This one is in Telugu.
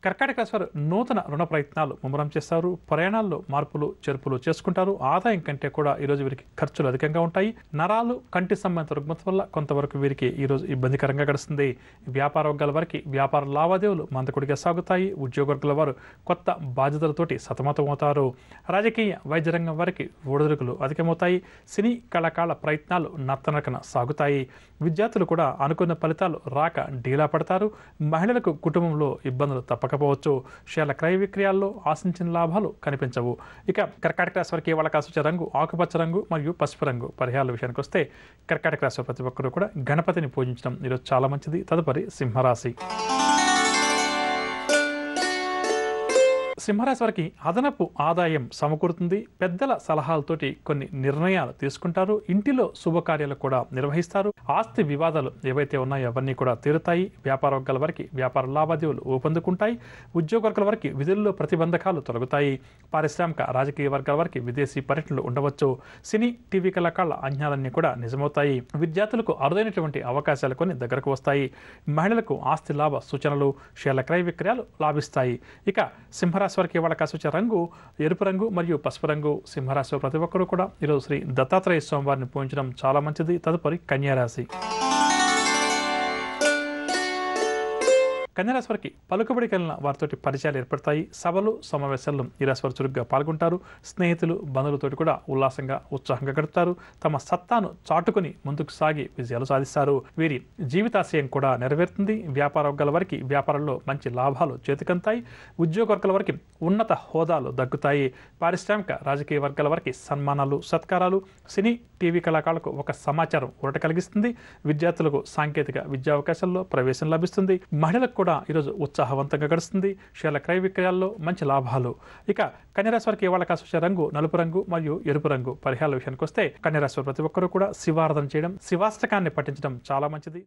కర్కాటక రాశి వారు నూతన రుణ ప్రయత్నాలు ముమ్మరం చేస్తారు. ప్రయాణాల్లో మార్పులు చేర్పులు చేసుకుంటారు. ఆదాయం కంటే కూడా ఈరోజు వీరికి ఖర్చులు అధికంగా ఉంటాయి. నరాలు కంటి సంబంధిత రుగ్మత వల్ల కొంతవరకు వీరికి ఈరోజు ఇబ్బందికరంగా గడుస్తుంది. వ్యాపార వర్గాల వారికి వ్యాపార లావాదేవీలు మందకొడిగా సాగుతాయి. ఉద్యోగ వర్గాల వారు కొత్త బాధ్యతలతోటి సతమతమవుతారు. రాజకీయ వైద్య రంగం వారికి ఒడిదుడుకులు అధికమవుతాయి. సినీ కళాకారుల ప్రయత్నాలు నత్తనకన సాగుతాయి. విద్యార్థులు కూడా అనుకున్న ఫలితాలు రాక డీలా పడతారు. మహిళలకు కుటుంబంలో ఇబ్బందులు తప్పకపోవచ్చు. షేర్ల క్రయ విక్రయాల్లో ఆశించిన లాభాలు కనిపించవు. ఇక కర్కాటక రాశి వారికి వాళ్ళ కాసు రంగు ఆకుపచ్చ రంగు మరియు పసుపు రంగు. పరిహారాల విషయానికి వస్తే కర్కాటక రాశి ప్రతి ఒక్కరూ కూడా గణపతిని పూజించడం ఈరోజు చాలా మంచిది. తదుపరి సింహరాశి. సింహరాశి వారికి అదనపు ఆదాయం సమకూరుతుంది. పెద్దల సలహాలతోటి కొన్ని నిర్ణయాలు తీసుకుంటారు. ఇంటిలో శుభకార్యాలు కూడా నిర్వహిస్తారు. ఆస్తి వివాదాలు ఏవైతే ఉన్నాయో అవన్నీ కూడా తీరుతాయి. వ్యాపార వర్గాల వారికి వ్యాపార లావాదేవీలు ఊపందుకుంటాయి. ఉద్యోగ వర్గాల వారికి విధుల్లో ప్రతిబంధకాలు తొలగుతాయి. పారిశ్రామిక రాజకీయ వర్గాల వారికి విదేశీ పర్యటనలు ఉండవచ్చు. సినీ టీవీ కళాకారుల అజ్ఞాలన్నీ కూడా నిజమవుతాయి. విద్యార్థులకు అరుదైనటువంటి అవకాశాలు కొన్ని దగ్గరకు వస్తాయి. మహిళలకు ఆస్తి లాభ సూచనలు షేర్ల క్రయ విక్రయాలు లాభిస్తాయి. ఇక సింహరాశి వారికి వాళ్ళ కాసు రంగు ఎరుపు రంగు మరియు పసుపు రంగు. సింహరాశి ప్రతి ఒక్కరూ కూడా ఈరోజు శ్రీ దత్తాత్రేయ స్వామి వారిని పూజించడం చాలా మంచిది. తదుపరి కన్యారాశి. కన్యారాశి వారికి పలుకుబడి కలిగిన వారితోటి పరిచయాలు ఏర్పడతాయి. సభలు సమావేశాల్లో ఈ రాశి వారు చురుగ్గా పాల్గొంటారు. స్నేహితులు బంధువులతోటి కూడా ఉల్లాసంగా ఉత్సాహంగా గడుపుతారు. తమ సత్తాను చాటుకుని ముందుకు సాగి విజయాలు సాధిస్తారు. వీరి జీవితాశయం కూడా నెరవేరుతుంది. వ్యాపార వర్గాల వారికి వ్యాపారంలో మంచి లాభాలు చేతికంతాయి. ఉద్యోగ వర్గాల వారికి ఉన్నత హోదాలు దక్కుతాయి. పారిశ్రామిక రాజకీయ వర్గాల వారికి సన్మానాలు సత్కారాలు. సినీ టీవీ కళాకారులకు ఒక సమాచారం ఊరట కలిగిస్తుంది. విద్యార్థులకు సాంకేతిక విద్యా అవకాశాల్లో ప్రవేశం లభిస్తుంది. మహిళలకు కూడా ఈరోజు ఉత్సాహవంతంగా గడుస్తుంది. షేర్ల క్రయ విక్రయాల్లో మంచి లాభాలు. ఇక కన్యారాశి వారికి వాళ్ళ కాసు రంగు నలుపు రంగు మరియు ఎరుపు రంగు. పరిహారాల విషయానికి వస్తే కన్యారాశి ప్రతి ఒక్కరూ కూడా శివారాధన చేయడం శివాష్టకాన్ని పఠించడం చాలా మంచిది.